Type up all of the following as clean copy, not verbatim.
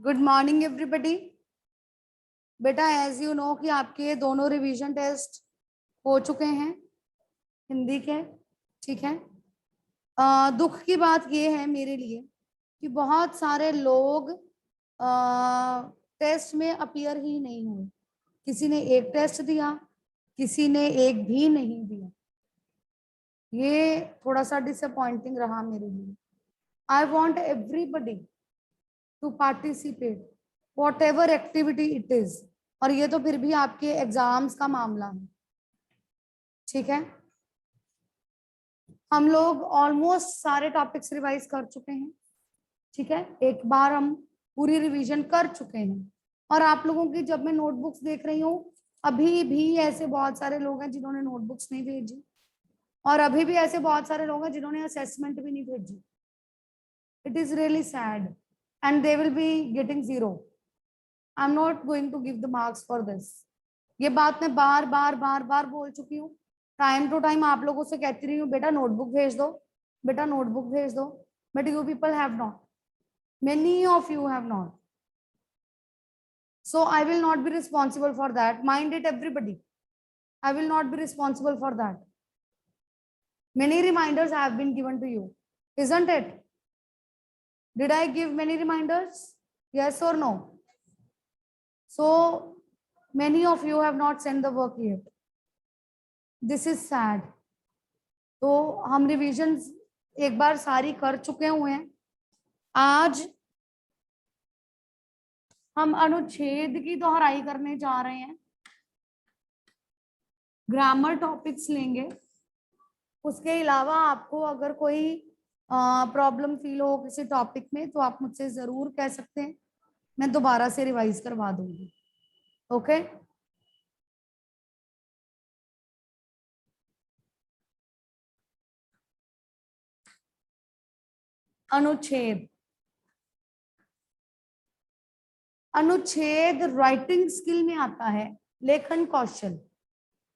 Good morning everybody. बेटा as you know कि आपके दोनों रिवीजन टेस्ट हो चुके हैं हिंदी के, ठीक है। दुख की बात ये है मेरे लिए कि बहुत सारे लोग टेस्ट में अपीयर ही नहीं हुए। किसी ने एक टेस्ट दिया, किसी ने एक भी नहीं दिया। ये थोड़ा सा डिसअपॉइंटिंग रहा मेरे लिए। I want everybody to participate whatever activity it is. और ये तो फिर भी आपके एग्जाम्स का मामला है, ठीक है। हम लोग ऑलमोस्ट सारे टॉपिक्स रिवाइज कर चुके हैं, ठीक है। एक बार हम पूरी रिवीजन कर चुके हैं। और आप लोगों की जब मैं नोटबुक्स देख रही हूँ, अभी भी ऐसे बहुत सारे लोग हैं जिन्होंने नोटबुक्स नहीं भेजी, और अभी भी ऐसे बहुत सारे लोग हैं जिन्होंने असेसमेंट भी नहीं भेजी। It is really sad and they will be getting 0। I am not going to give the marks for this. ये बात मैं बार बार बार बार बोल चुकी हूँ। टाइम टू टाइम आप लोगों से कहती रही हूँ, बेटा नोटबुक भेज दो, बेटा नोटबुक भेज दो, but you people have not, many of you have not. So I will not be responsible for that. Mind it, everybody. I will not be responsible for that. Many reminders have been given to you, isn't it? Did I give many reminders? Yes or no? So many of you have not sent the work yet. This is sad. तो हम revision एक बार सारी कर चुके हुए हैं। आज हम अनुच्छेद की दोहराई करने जा रहे हैं, ग्रामर टॉपिक्स लेंगे। उसके अलावा आपको अगर कोई प्रॉब्लम फील हो किसी टॉपिक में तो आप मुझसे जरूर कह सकते हैं, मैं दोबारा से रिवाइज करवा दूंगी। ओके, अनुच्छेद। अनुच्छेद राइटिंग स्किल में आता है, लेखन कौशल।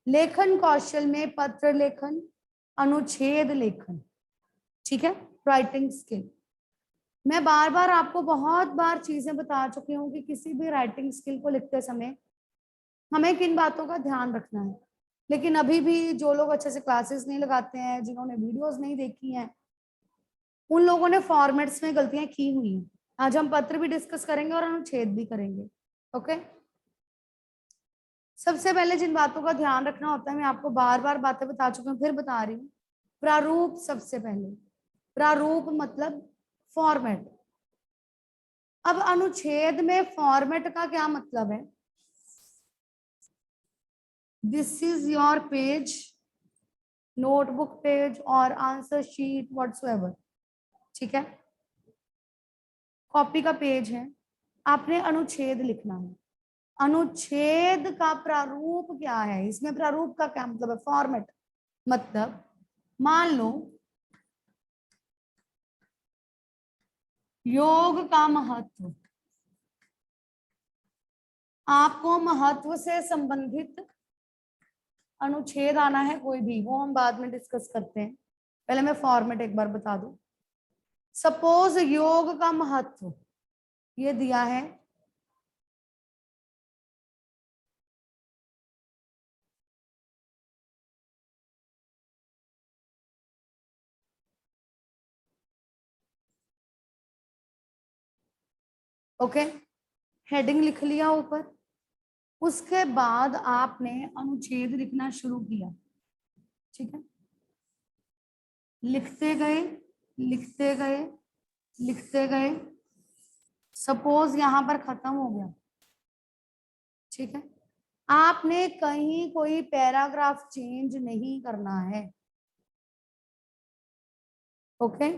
लेखन कौशल में पत्र लेखन, अनुच्छेद लेखन, ठीक है, राइटिंग स्किल। मैं बार बार आपको बहुत बार चीजें बता चुकी हूँ कि किसी भी राइटिंग स्किल को लिखते समय हमें किन बातों का ध्यान रखना है। लेकिन अभी भी जो लोग अच्छे से क्लासेस नहीं लगाते हैं, जिन्होंने वीडियोस नहीं देखी हैं, उन लोगों ने फॉर्मेट्स में गलतियां की हुई हैं। आज हम पत्र भी डिस्कस करेंगे और अनुच्छेद भी करेंगे। ओके, सबसे पहले जिन बातों का ध्यान रखना होता है, मैं आपको बार बार बातें बता चुकी हूँ, फिर बता रही हूँ। प्रारूप, सबसे पहले प्रारूप मतलब फॉर्मेट। अब अनुच्छेद में फॉर्मेट का क्या मतलब है? This is your page, notebook page और आंसर शीट व्हाटसोएवर, ठीक है, कॉपी का पेज है। आपने अनुच्छेद लिखना है। अनुच्छेद का प्रारूप क्या है? इसमें प्रारूप का क्या मतलब है? फॉर्मेट मतलब मान लो योग का महत्व, आपको महत्व से संबंधित अनुच्छेद आना है, कोई भी, वो हम बाद में डिस्कस करते हैं। पहले मैं फॉर्मेट एक बार बता दूं। सपोज योग का महत्व ये दिया है, ओके, हेडिंग लिख लिया ऊपर। उसके बाद आपने अनुच्छेद लिखना शुरू किया, ठीक है, लिखते गए लिखते गए लिखते गए। सपोज यहां पर खत्म हो गया, ठीक है, आपने कहीं कोई पैराग्राफ चेंज नहीं करना है। ओके,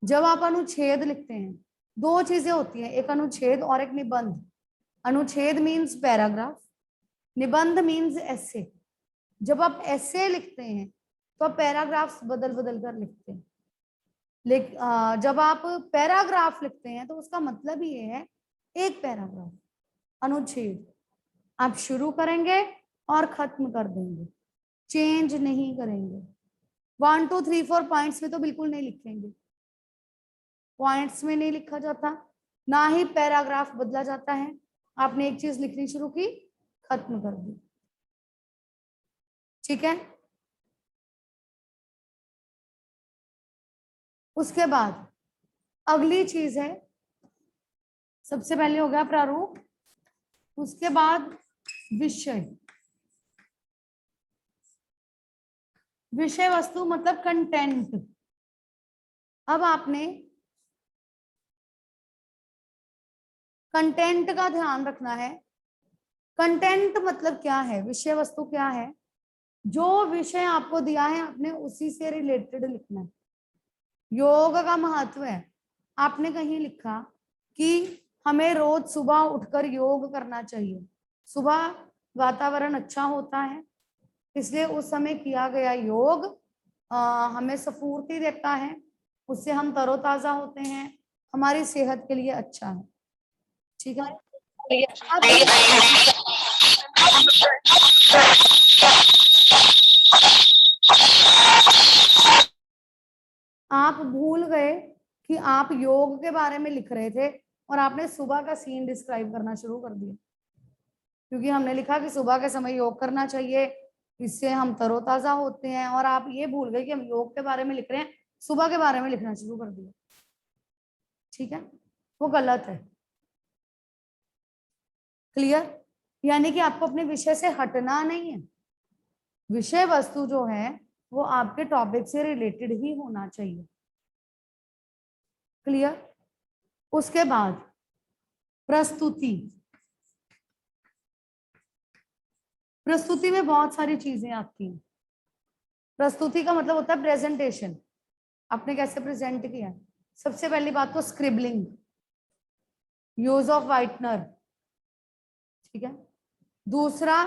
जब आप अनुच्छेद लिखते हैं, दो चीजें होती हैं, एक अनुच्छेद और एक निबंध। अनुच्छेद मीन्स पैराग्राफ, निबंध मीन्स ऐसे। जब आप ऐसे लिखते हैं तो आप पैराग्राफ्स बदल बदल कर लिखते हैं। लेकिन जब आप पैराग्राफ लिखते हैं तो उसका मतलब ये है एक पैराग्राफ। अनुच्छेद आप शुरू करेंगे और खत्म कर देंगे, चेंज नहीं करेंगे। 1 2 3 4 पॉइंट्स में तो बिल्कुल नहीं लिखेंगे। पॉइंट्स में नहीं लिखा जाता, ना ही पैराग्राफ बदला जाता है। आपने एक चीज लिखनी शुरू की, खत्म कर दी। ठीक है, उसके बाद अगली चीज है, सबसे पहले हो गया प्रारूप, उसके बाद विषय। विषय वस्तु मतलब कंटेंट। अब आपने कंटेंट का ध्यान रखना है। कंटेंट मतलब क्या है, विषय वस्तु क्या है? जो विषय आपको दिया है आपने उसी से रिलेटेड लिखना है। योग का महत्व है, आपने कहीं लिखा कि हमें रोज सुबह उठकर योग करना चाहिए। सुबह वातावरण अच्छा होता है, इसलिए उस समय किया गया योग हमें स्फूर्ति देता है, उससे हम तरोताजा होते हैं, हमारी सेहत के लिए अच्छा है। ठीक है, आप भूल गए कि आप योग के बारे में लिख रहे थे और आपने सुबह का सीन डिस्क्राइब करना शुरू कर दिया, क्योंकि हमने लिखा कि सुबह के समय योग करना चाहिए, इससे हम तरोताजा होते हैं, और आप ये भूल गए कि हम योग के बारे में लिख रहे हैं, सुबह के बारे में लिखना शुरू कर दिया। ठीक है, वो गलत है। क्लियर? यानी कि आपको अपने विषय से हटना नहीं है। विषय वस्तु जो है वो आपके टॉपिक से रिलेटेड ही होना चाहिए। क्लियर? उसके बाद प्रस्तुति। प्रस्तुति में बहुत सारी चीजें आती हैं। प्रस्तुति का मतलब होता है प्रेजेंटेशन, आपने कैसे प्रेजेंट किया। सबसे पहली बात तो स्क्रिबलिंग, यूज ऑफ व्हाइटनर। ठीक है, दूसरा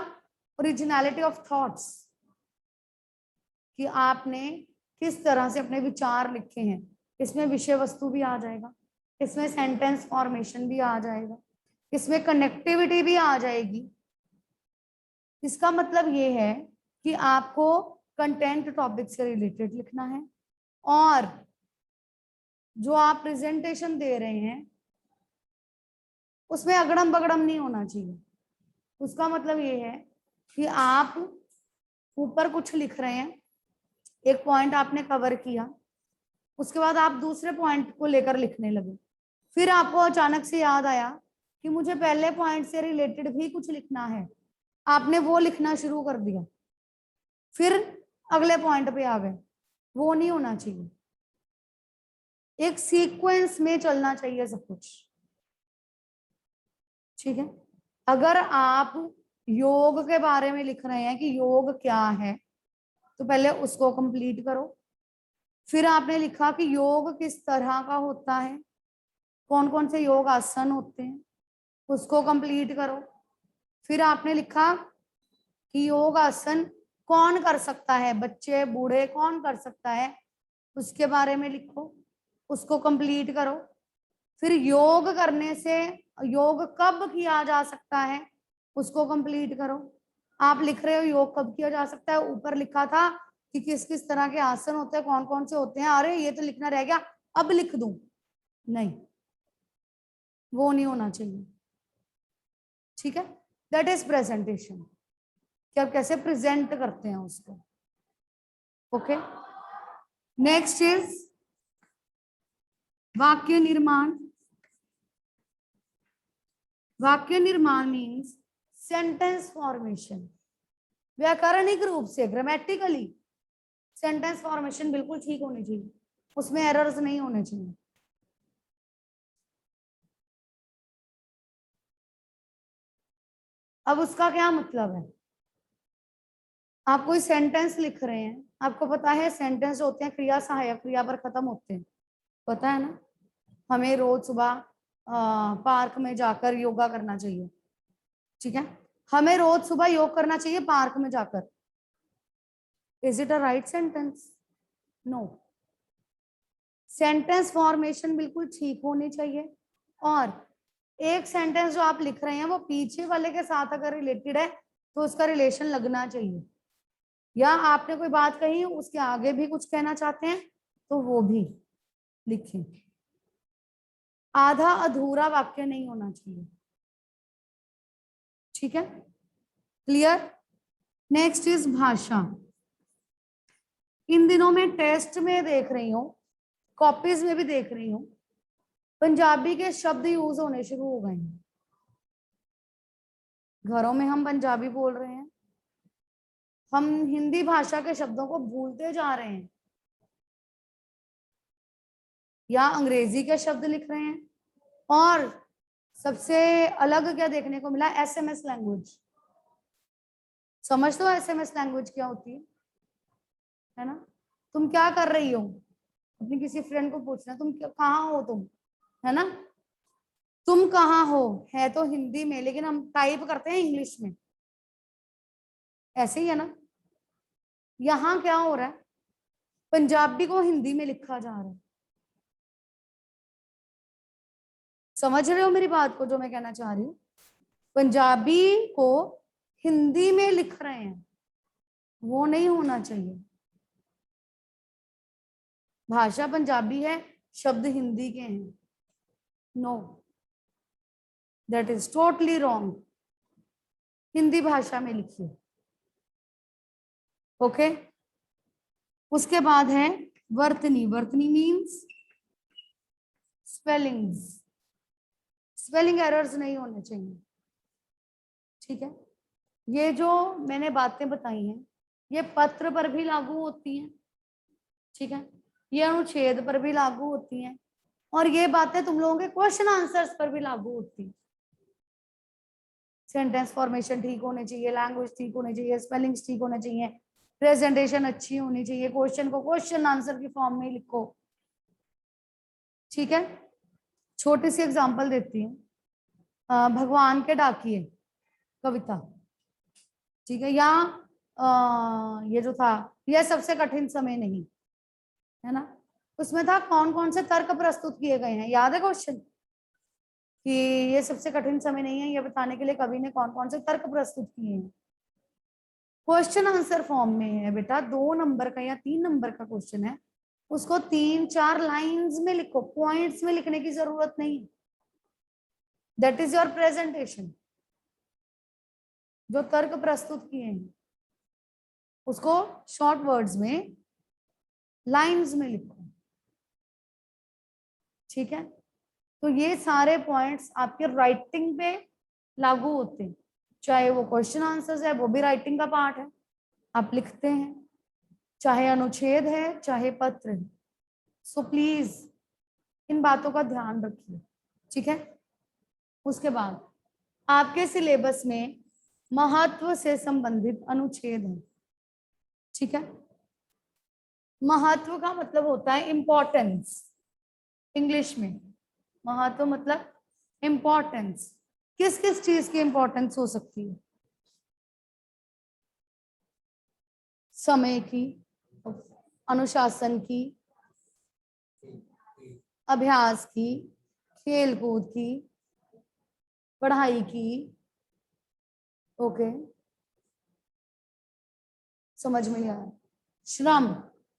ओरिजिनलिटी ऑफ थॉट्स, कि आपने किस तरह से अपने विचार लिखे हैं। इसमें विषय वस्तु भी आ जाएगा, इसमें सेंटेंस फॉर्मेशन भी आ जाएगा, इसमें कनेक्टिविटी भी आ जाएगी। इसका मतलब ये है कि आपको कंटेंट टॉपिक से रिलेटेड लिखना है, और जो आप प्रेजेंटेशन दे रहे हैं उसमें अगड़म बगड़म नहीं होना चाहिए। उसका मतलब ये है कि आप ऊपर कुछ लिख रहे हैं, एक पॉइंट आपने कवर किया, उसके बाद आप दूसरे पॉइंट को लेकर लिखने लगे, फिर आपको अचानक से याद आया कि मुझे पहले पॉइंट से रिलेटेड भी कुछ लिखना है, आपने वो लिखना शुरू कर दिया, फिर अगले पॉइंट पे आ गए। वो नहीं होना चाहिए, एक सीक्वेंस में चलना चाहिए सब कुछ। ठीक है, अगर आप योग के बारे में लिख रहे हैं कि योग क्या है, तो पहले उसको कंप्लीट करो। फिर आपने लिखा कि योग किस तरह का होता है, कौन कौन से योग आसन होते हैं, उसको कंप्लीट करो। फिर आपने लिखा कि योग आसन कौन कर सकता है, बच्चे बूढ़े कौन कर सकता है, उसके बारे में लिखो, उसको कंप्लीट करो। फिर योग करने से योग कब किया जा सकता है, उसको कंप्लीट करो। आप लिख रहे हो योग कब किया जा सकता है, ऊपर लिखा था कि किस किस तरह के आसन होते हैं, कौन कौन से होते हैं, अरे ये तो लिखना रह गया, अब लिख दूं, नहीं, वो नहीं होना चाहिए। ठीक है, दैट इज प्रेजेंटेशन, कि आप कैसे प्रेजेंट करते हैं उसको। ओके, नेक्स्ट इज वाक्य निर्माण। वाक्य निर्माण मीन्स सेंटेंस फॉर्मेशन, व्याकरणिक रूप से, ग्रामेटिकली सेंटेंस फॉर्मेशन बिल्कुल ठीक होनी चाहिए, उसमें एरर्स नहीं होने चाहिए। अब उसका क्या मतलब है, आप कोई सेंटेंस लिख रहे हैं, आपको पता है सेंटेंस होते हैं क्रिया सहायक क्रिया पर खत्म होते हैं, पता है ना। हमें रोज सुबह पार्क में जाकर योगा करना चाहिए। ठीक है, हमें रोज सुबह योग करना चाहिए पार्क में जाकर। Is it a right sentence? No. Sentence formation बिल्कुल ठीक होनी चाहिए, और एक सेंटेंस जो आप लिख रहे हैं वो पीछे वाले के साथ अगर रिलेटेड है तो उसका रिलेशन लगना चाहिए, या आपने कोई बात कही उसके आगे भी कुछ कहना चाहते हैं तो वो भी लिखें। आधा अधूरा वाक्य नहीं होना चाहिए। ठीक है, क्लियर। नेक्स्ट इज भाषा। इन दिनों में टेस्ट में देख रही हूँ, कॉपीज में भी देख रही हूँ, पंजाबी के शब्द यूज होने शुरू हो गए हैं। घरों में हम पंजाबी बोल रहे हैं, हम हिंदी भाषा के शब्दों को भूलते जा रहे हैं, या अंग्रेजी के शब्द लिख रहे हैं। और सबसे अलग क्या देखने को मिला, एसएमएस लैंग्वेज। समझ दो एसएमएस लैंग्वेज क्या होती है ना। तुम क्या कर रही हो, अपनी किसी फ्रेंड को पूछना तुम कहाँ हो तुम, है ना। तुम कहाँ हो है तो हिंदी में, लेकिन हम टाइप करते हैं इंग्लिश में, ऐसे ही है ना। यहाँ क्या हो रहा है, पंजाबी को हिंदी में लिखा जा रहा है। समझ रहे हो मेरी बात को, जो मैं कहना चाह रही हूँ। पंजाबी को हिंदी में लिख रहे हैं, वो नहीं होना चाहिए। भाषा पंजाबी है, शब्द हिंदी के हैं। No, that is totally wrong. Hindi भाषा में लिखिए। ओके। उसके बाद है वर्तनी। वर्तनी मीन्स स्पेलिंग्स। स्पेलिंग एरर्स नहीं होने चाहिए। ठीक है, ये जो मैंने बातें बताई हैं ये पत्र पर भी लागू होती हैं। ठीक है, ये अनुच्छेद पर भी लागू होती हैं, और ये बातें तुम लोगों के क्वेश्चन आंसर्स पर भी लागू होती हैं। सेंटेंस फॉर्मेशन ठीक होने चाहिए, लैंग्वेज ठीक होनी चाहिए, स्पेलिंग्स ठीक होने चाहिए, प्रेजेंटेशन अच्छी होनी चाहिए, क्वेश्चन को क्वेश्चन आंसर की फॉर्म में लिखो। ठीक है, छोटी सी एग्जांपल देती हूँ। भगवान के डाकिए कविता, ठीक है, या ये जो था, यह सबसे कठिन समय नहीं, है ना। उसमें था कौन कौन से तर्क प्रस्तुत किए गए हैं, याद है क्वेश्चन कि ये सबसे कठिन समय नहीं है, ये बताने के लिए कवि ने कौन कौन से तर्क प्रस्तुत किए हैं। क्वेश्चन आंसर फॉर्म में है बेटा, 2 नंबर का या 3 नंबर का क्वेश्चन है, उसको 3-4 लाइंस में लिखो, पॉइंट्स में लिखने की जरूरत नहीं। That is your presentation. जो तर्क प्रस्तुत किए हैं उसको शॉर्ट वर्ड्स में, लाइंस में लिखो। ठीक है, तो ये सारे पॉइंट्स आपके राइटिंग पे लागू होते हैं। चाहे वो क्वेश्चन आंसर्स है, वो भी राइटिंग का पार्ट है, आप लिखते हैं, चाहे अनुच्छेद है चाहे पत्र है। सो प्लीज इन बातों का ध्यान रखिए। ठीक है, उसके बाद आपके सिलेबस में महत्व से संबंधित अनुच्छेद है। ठीक है, महत्व का मतलब होता है इंपॉर्टेंस। इंग्लिश में महत्व मतलब इंपॉर्टेंस। किस किस चीज की इंपॉर्टेंस हो सकती है, समय की, अनुशासन की, अभ्यास की, खेल कूद की, पढ़ाई की। ओके, समझ में नहीं आया। श्रम,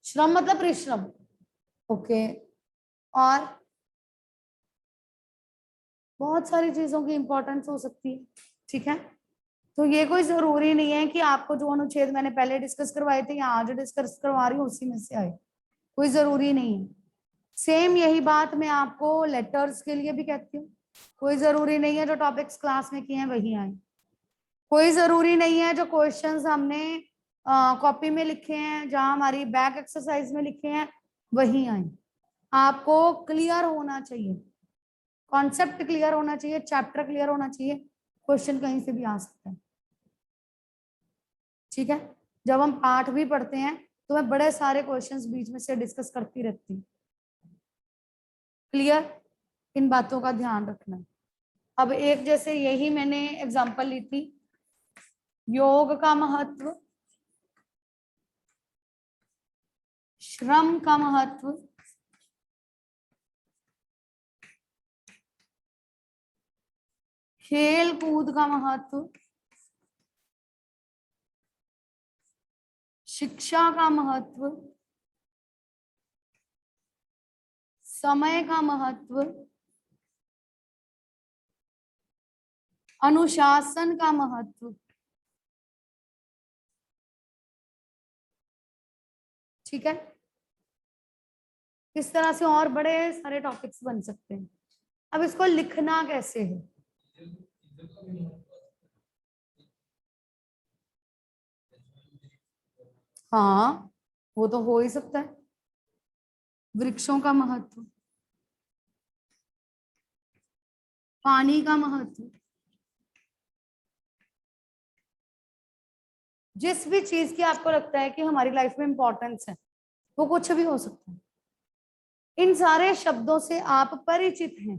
श्रम मतलब परिश्रम। ओके, और बहुत सारी चीजों की इंपॉर्टेंस हो सकती है। ठीक है, तो ये कोई जरूरी नहीं है कि आपको जो अनुच्छेद मैंने पहले डिस्कस करवाए थे या आज डिस्कस करवा रही हूँ उसी में से आए, कोई जरूरी नहीं है। सेम यही बात मैं आपको लेटर्स के लिए भी कहती हूँ। कोई जरूरी नहीं है जो टॉपिक्स क्लास में किए हैं वही आए, कोई जरूरी नहीं है जो क्वेश्चंस हमने कॉपी में लिखे हैं, जहां हमारी बैक एक्सरसाइज में लिखे हैं वही आए। आपको क्लियर होना चाहिए, कॉन्सेप्ट क्लियर होना चाहिए, चैप्टर क्लियर होना चाहिए, क्वेश्चन कहीं से भी आ सकता है। ठीक है, जब हम पाठ भी पढ़ते हैं तो मैं बड़े सारे क्वेश्चंस बीच में से डिस्कस करती रहती हूँ। क्लियर, इन बातों का ध्यान रखना। अब एक जैसे यही मैंने एग्जांपल ली थी, योग का महत्व, श्रम का महत्व, खेल कूद का महत्व, शिक्षा का महत्व, समय का महत्व, अनुशासन का महत्व, ठीक है। इस तरह से और बड़े सारे टॉपिक्स बन सकते हैं। अब इसको लिखना कैसे है? हाँ, वो तो हो ही सकता है। वृक्षों का महत्व, पानी का महत्व, जिस भी चीज की आपको लगता है कि हमारी लाइफ में इंपॉर्टेंस है, वो कुछ भी हो सकता है। इन सारे शब्दों से आप परिचित हैं,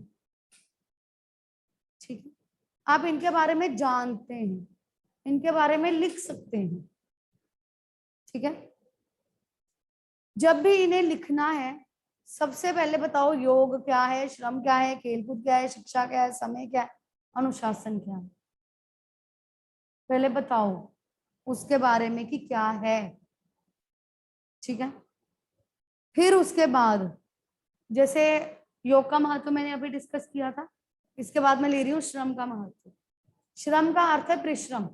ठीक है। आप इनके बारे में जानते हैं, इनके बारे में लिख सकते हैं, ठीक है। जब भी इन्हें लिखना है, सबसे पहले बताओ योग क्या है, श्रम क्या है, खेलकूद क्या है, शिक्षा क्या है, समय क्या है, अनुशासन क्या है? पहले बताओ उसके बारे में कि क्या है, ठीक है। फिर उसके बाद जैसे योग का महत्व मैंने अभी डिस्कस किया था, इसके बाद मैं ले रही हूँ श्रम का महत्व। श्रम का अर्थ है परिश्रम,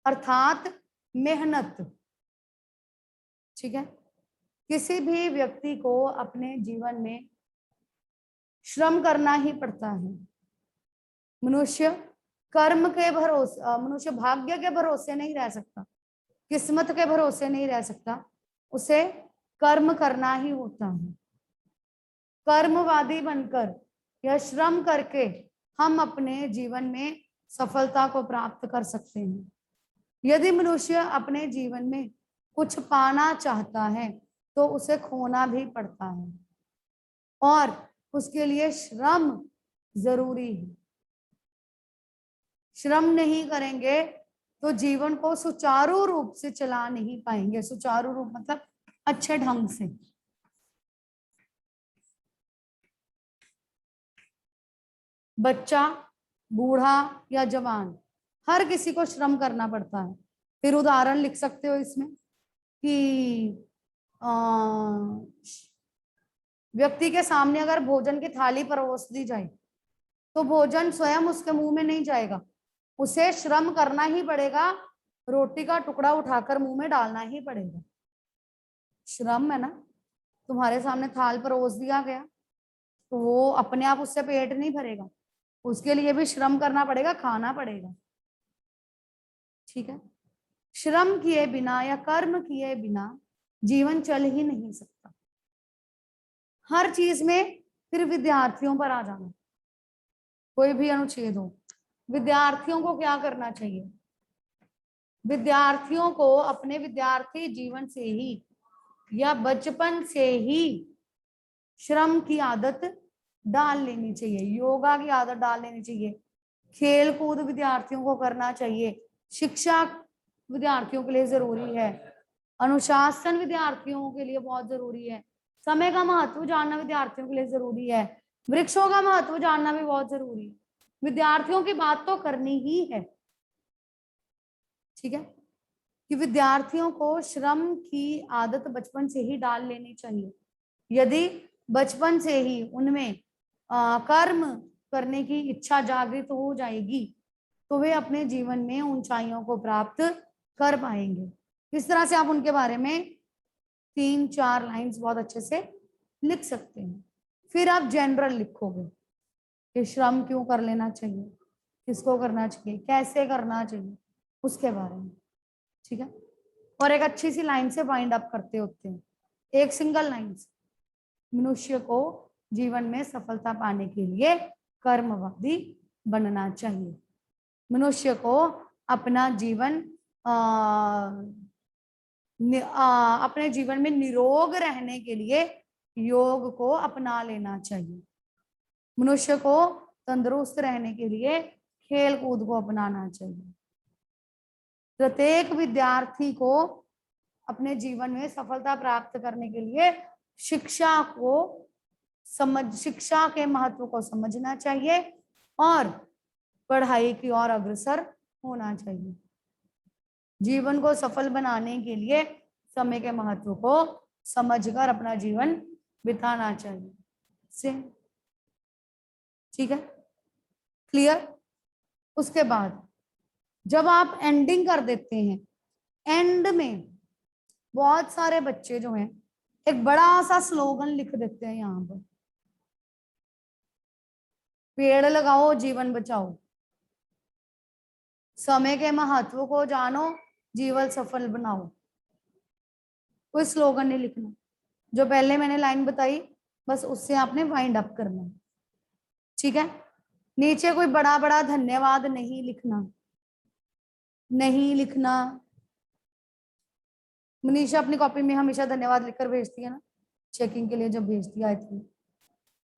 अर्थात मेहनत, ठीक है। किसी भी व्यक्ति को अपने जीवन में श्रम करना ही पड़ता है। मनुष्य कर्म के भरोसे, मनुष्य भाग्य के भरोसे नहीं रह सकता, किस्मत के भरोसे नहीं रह सकता, उसे कर्म करना ही होता है। कर्मवादी बनकर या श्रम करके हम अपने जीवन में सफलता को प्राप्त कर सकते हैं। यदि मनुष्य अपने जीवन में कुछ पाना चाहता है तो उसे खोना भी पड़ता है और उसके लिए श्रम जरूरी है। श्रम नहीं करेंगे तो जीवन को सुचारू रूप से चला नहीं पाएंगे। सुचारू रूप मतलब अच्छे ढंग से। बच्चा, बूढ़ा या जवान, हर किसी को श्रम करना पड़ता है। फिर उदाहरण लिख सकते हो इसमें कि व्यक्ति के सामने अगर भोजन की थाली परोस दी जाए तो भोजन स्वयं उसके मुंह में नहीं जाएगा, उसे श्रम करना ही पड़ेगा, रोटी का टुकड़ा उठाकर मुंह में डालना ही पड़ेगा। श्रम है ना। तुम्हारे सामने थाल परोस दिया गया तो वो अपने आप उससे पेट नहीं भरेगा, उसके लिए भी श्रम करना पड़ेगा, खाना पड़ेगा, ठीक है। श्रम किए बिना या कर्म किए बिना जीवन चल ही नहीं सकता। हर चीज में फिर विद्यार्थियों पर आ जाना, कोई भी अनुच्छेद हो, विद्यार्थियों को क्या करना चाहिए? विद्यार्थियों को अपने विद्यार्थी जीवन से ही या बचपन से ही श्रम की आदत डाल लेनी चाहिए, योगा की आदत डाल लेनी चाहिए, खेल कूद विद्यार्थियों को करना चाहिए, शिक्षा विद्यार्थियों के लिए जरूरी है, अनुशासन विद्यार्थियों के लिए बहुत जरूरी है, समय का महत्व जानना विद्यार्थियों के लिए जरूरी है, वृक्षों का महत्व जानना भी बहुत जरूरी है। विद्यार्थियों की बात तो करनी ही है, ठीक है, कि विद्यार्थियों को श्रम की आदत बचपन से ही डाल लेनी चाहिए। यदि बचपन से ही उनमें कर्म करने की इच्छा जागृत हो जाएगी तो वे अपने जीवन में ऊंचाइयों को प्राप्त कर पाएंगे। इस तरह से आप उनके बारे में 3-4 लाइंस बहुत अच्छे से लिख सकते हैं। फिर आप जनरल लिखोगे कि श्रम क्यों कर लेना चाहिए, किसको करना चाहिए, कैसे करना चाहिए, उसके बारे में, ठीक है। और एक अच्छी सी लाइन से वाइंड अप करते होते हैं, एक सिंगल लाइन से। मनुष्य को जीवन में सफलता पाने के लिए कर्मवादी बनना चाहिए। मनुष्य को अपना जीवन अपने जीवन में निरोग रहने के लिए योग को अपना लेना चाहिए। मनुष्य को तंदुरुस्त रहने के लिए खेल कूद को अपनाना चाहिए। प्रत्येक विद्यार्थी को अपने जीवन में सफलता प्राप्त करने के लिए शिक्षा के महत्व को समझना चाहिए और पढ़ाई की ओर अग्रसर होना चाहिए। जीवन को सफल बनाने के लिए समय के महत्व को समझकर अपना जीवन बिताना चाहिए। ठीक है, क्लियर? उसके बाद जब आप एंडिंग कर देते हैं, एंड में बहुत सारे बच्चे जो हैं एक बड़ा सा स्लोगन लिख देते हैं यहाँ पर, पेड़ लगाओ जीवन बचाओ, समय के महत्व को जानो, जीवन सफल बनाओ। कोई स्लोगन नहीं लिखना, जो पहले मैंने लाइन बताई बस उससे आपने वाइंड अप करना है, ठीक है। नीचे कोई बड़ा बड़ा धन्यवाद नहीं लिखना, नहीं लिखना। मनीषा अपनी कॉपी में हमेशा धन्यवाद लिखकर भेजती है ना, चेकिंग के लिए जब भेजती आई थी।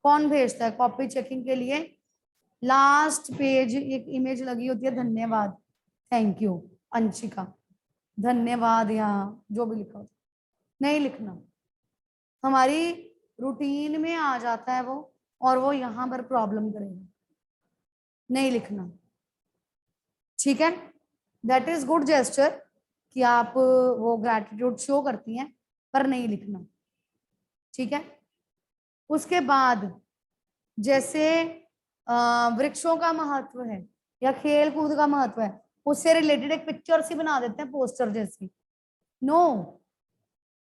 कौन भेजता है कॉपी चेकिंग के लिए? लास्ट पेज एक इमेज लगी होती है, धन्यवाद, थैंक यू अंशिका, धन्यवाद, यहाँ जो भी लिखा होता नहीं लिखना। हमारी रूटीन में आ जाता है वो, और वो यहाँ पर प्रॉब्लम करेगा, नहीं लिखना, ठीक है। दैट इज गुड जेस्चर कि आप वो ग्रैटिट्यूड शो करती हैं, पर नहीं लिखना, ठीक है। उसके बाद जैसे वृक्षों का महत्व है या खेल कूद का महत्व है, उससे रिलेटेड एक पिक्चर सी बना देते हैं, पोस्टर जैसी। नो,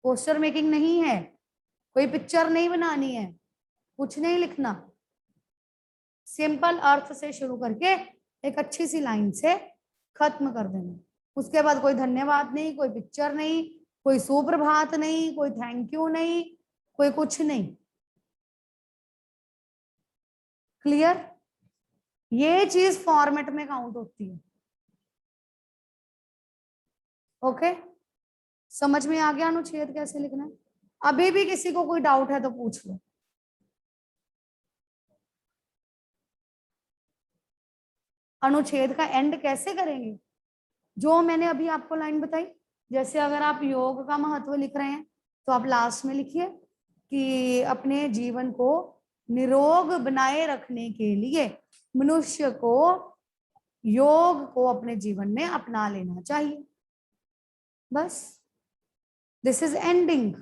पोस्टर मेकिंग नहीं है, कोई पिक्चर नहीं बनानी है, कुछ नहीं लिखना। सिंपल अर्थ से शुरू करके एक अच्छी सी लाइन से खत्म कर देना। उसके बाद कोई धन्यवाद नहीं, कोई पिक्चर नहीं, कोई सुप्रभात नहीं, कोई थैंक यू नहीं, कोई कुछ नहीं। क्लियर? ये चीज फॉर्मेट में काउंट होती है। ओके, समझ में आ गया अनुच्छेद कैसे लिखना है? अभी भी किसी को कोई डाउट है तो पूछ लो। अनुच्छेद का एंड कैसे करेंगे? जो मैंने अभी आपको लाइन बताई, जैसे अगर आप योग का महत्व लिख रहे हैं तो आप लास्ट में लिखिए कि अपने जीवन को निरोग बनाए रखने के लिए मनुष्य को योग को अपने जीवन में अपना लेना चाहिए। बस, दिस इज एंडिंग।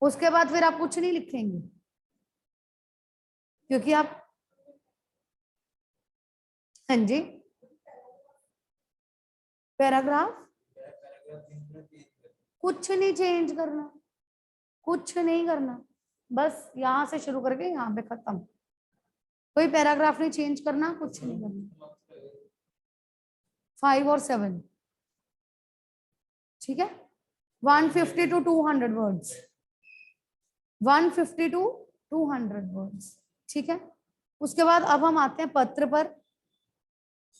उसके बाद फिर आप कुछ नहीं लिखेंगे, क्योंकि आप, हाँ जी, पैराग्राफ कुछ नहीं चेंज करना, कुछ नहीं करना, बस यहां से शुरू करके यहाँ पे खत्म। कोई पैराग्राफ नहीं चेंज करना, कुछ नहीं करना। 5 और 7, ठीक है। 150 to 200 वर्ड्स, 150 to 200 वर्ड्स, ठीक है। उसके बाद अब हम आते हैं पत्र पर।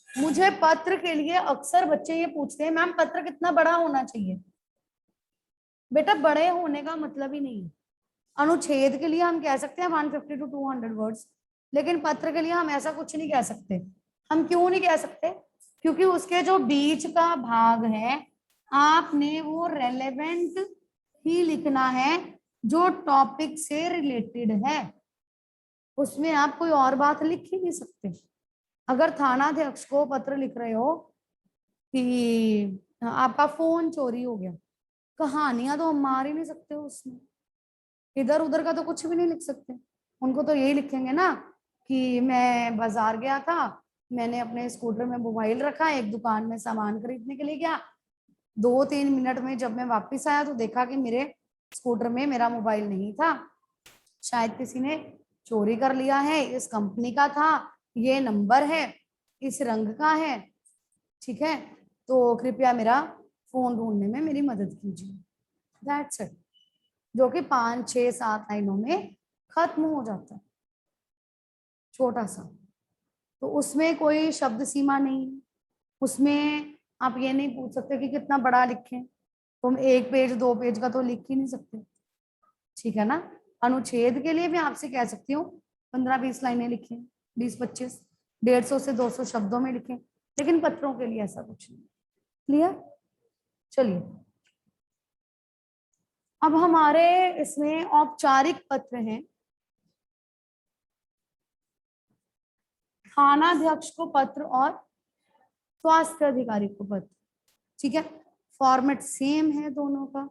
मुझे पत्र के लिए अक्सर बच्चे ये पूछते हैं, मैम पत्र कितना बड़ा होना चाहिए? बेटा, बड़े होने का मतलब ही नहीं है। अनुच्छेद के लिए हम कह सकते हैं 150 to 200 वर्ड्स, लेकिन पत्र के लिए हम ऐसा कुछ नहीं कह सकते। हम क्यों नहीं कह सकते? क्योंकि उसके जो बीच का भाग है, आपने वो रेलेवेंट ही लिखना है, जो टॉपिक से रिलेटेड है। उसमें आप कोई और बात लिख ही नहीं सकते। अगर थानाध्यक्ष को पत्र लिख रहे हो कि आपका फोन चोरी हो गया, कहानियां तो हम मार ही नहीं सकते उसमें, इधर उधर का तो कुछ भी नहीं लिख सकते। उनको तो यही लिखेंगे ना कि मैं बाजार गया था, मैंने अपने स्कूटर में मोबाइल रखा, एक दुकान में सामान खरीदने के लिए गया, 2-3 मिनट में जब मैं वापस आया तो देखा कि मेरे स्कूटर में मेरा मोबाइल नहीं था, शायद किसी ने चोरी कर लिया है, इस कंपनी का था, ये नंबर है, इस रंग का है, ठीक है, तो कृपया मेरा फोन ढूंढने में मेरी मदद कीजिए। दैट्स इट, जो कि 5, 6, 7 लाइनों में खत्म हो जाता है, छोटा सा। तो उसमें कोई शब्द सीमा नहीं, उसमें आप ये नहीं पूछ सकते कि कितना बड़ा लिखें, तुम 1 पेज 2 पेज का तो लिख ही नहीं सकते, ठीक है ना। अनुच्छेद के लिए मैं आपसे कह सकती हूँ 15-20 लाइनें लिखें, 20-25, 150 से 200 शब्दों में लिखें, लेकिन पत्रों के लिए ऐसा कुछ नहीं। क्लियर? चलिए, अब हमारे इसमें औपचारिक पत्र हैं। थानाध्यक्ष को पत्र और स्वास्थ्य अधिकारी को पत्र, ठीक है। फॉर्मेट सेम है दोनों का,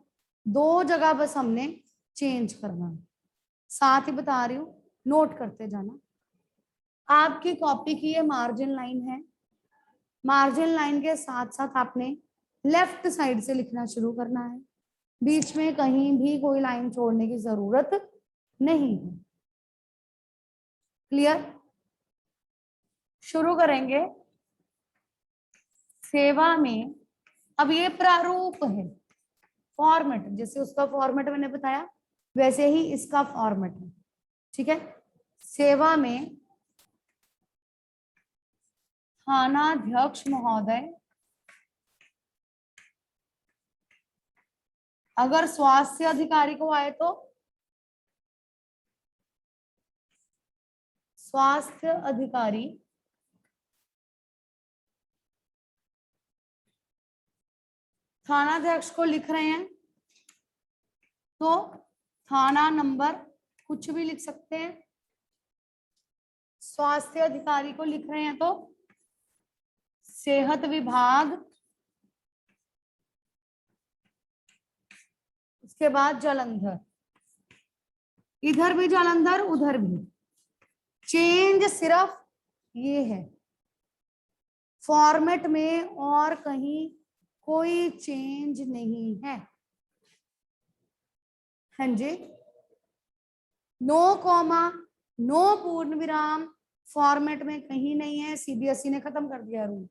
2 जगह बस हमने चेंज करना है। साथ ही बता रही हूँ, नोट करते जाना। आपकी कॉपी की ये मार्जिन लाइन है, मार्जिन लाइन के साथ साथ आपने लेफ्ट साइड से लिखना शुरू करना है, बीच में कहीं भी कोई लाइन छोड़ने की जरूरत नहीं है। क्लियर? शुरू करेंगे सेवा में। अब ये प्रारूप है, फॉर्मेट, जैसे उसका फॉर्मेट मैंने बताया वैसे ही इसका फॉर्मेट है। ठीक है, सेवा में थानाध्यक्ष महोदय, अगर स्वास्थ्य अधिकारी को आए तो स्वास्थ्य अधिकारी, थानाध्यक्ष को लिख रहे हैं तो थाना नंबर कुछ भी लिख सकते हैं, स्वास्थ्य अधिकारी को लिख रहे हैं तो सेहत विभाग, उसके बाद जालंधर, इधर भी जालंधर उधर भी। चेंज सिर्फ ये है, फॉर्मेट में और कहीं कोई चेंज नहीं है। हाँ जी, नो कॉमा, नो पूर्ण विराम, फॉर्मेट में कहीं नहीं है, सीबीएसई ने खत्म कर दिया रूल।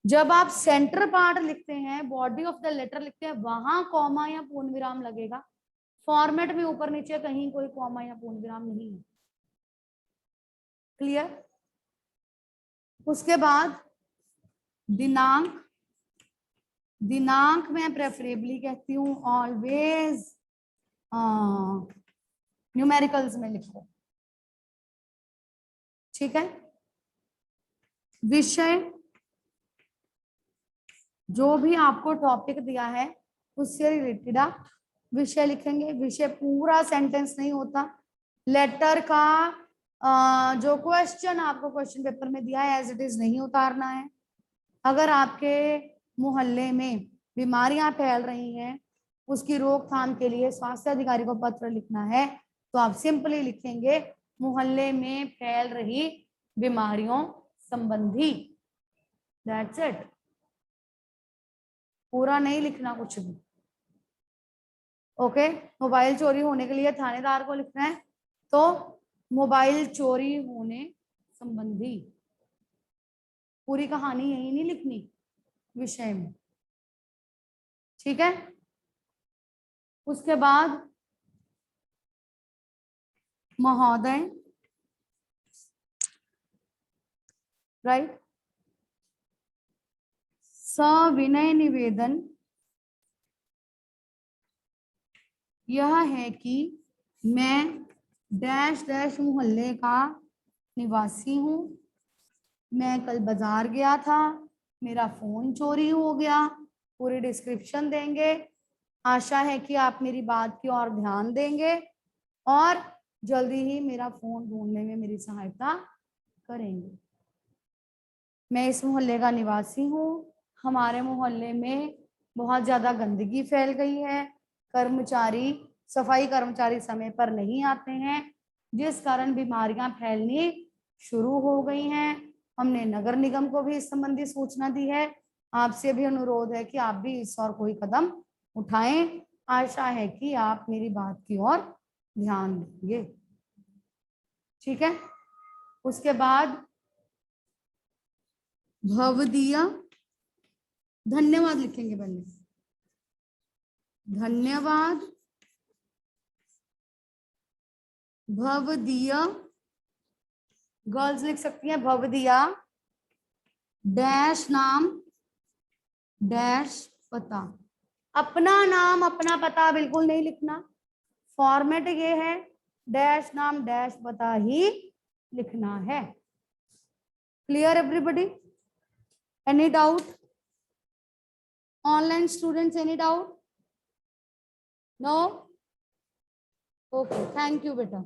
जब आप सेंटर पार्ट लिखते हैं, बॉडी ऑफ द लेटर लिखते हैं, वहां कॉमा या पूर्ण विराम लगेगा। फॉर्मेट में ऊपर नीचे कहीं कोई कॉमा या पूर्ण विराम नहीं है। क्लियर? उसके बाद दिनांक, दिनांक मैं प्रेफरेबली कहती हूँ ऑलवेज न्यूमेरिकल्स में लिखो। ठीक है, विषय, जो भी आपको टॉपिक दिया है उससे रिलेटेड आप विषय लिखेंगे। विषय पूरा सेंटेंस नहीं होता, लेटर का जो क्वेश्चन आपको क्वेश्चन पेपर में दिया है एज इट इज नहीं उतारना है। अगर आपके मोहल्ले में बीमारियां फैल रही हैं, उसकी रोकथाम के लिए स्वास्थ्य अधिकारी को पत्र लिखना है, तो आप सिंपली लिखेंगे मोहल्ले में फैल रही बीमारियों संबंधी। दैट्स इट, पूरा नहीं लिखना कुछ भी। ओके, मोबाइल चोरी होने के लिए थानेदार को लिखना है तो मोबाइल चोरी होने संबंधी, पूरी कहानी यही नहीं लिखनी विषय में। ठीक है, उसके बाद महोदय, राइट, सविनय निवेदन यह है कि मैं डैश डैश मोहल्ले का निवासी हूँ, मैं कल बाजार गया था, मेरा फोन चोरी हो गया, पूरी डिस्क्रिप्शन देंगे। आशा है कि आप मेरी बात की ओर ध्यान देंगे और जल्दी ही मेरा फोन ढूंढने में मेरी सहायता करेंगे। मैं इस मोहल्ले का निवासी हूँ, हमारे मोहल्ले में बहुत ज़्यादा गंदगी फैल गई है, कर्मचारी, सफाई कर्मचारी समय पर नहीं आते हैं, जिस कारण बीमारियां फैलनी शुरू हो गई हैं। हमने नगर निगम को भी इस संबंधी सूचना दी है। आपसे भी अनुरोध है कि आप भी इस और कोई कदम उठाएं। आशा है कि आप मेरी बात की ओर ध्यान देंगे। ठीक है, उसके बाद भवदीय, धन्यवाद लिखेंगे पहले, धन्यवाद भवदीय, गर्ल्स लिख सकती हैं भवदीया डैश नाम डैश पता। अपना नाम अपना पता बिल्कुल नहीं लिखना, फॉर्मेट ये है डैश नाम डैश पता ही लिखना है। Clear everybody? Any doubt? Online students any doubt? No? Okay, thank you बेटा।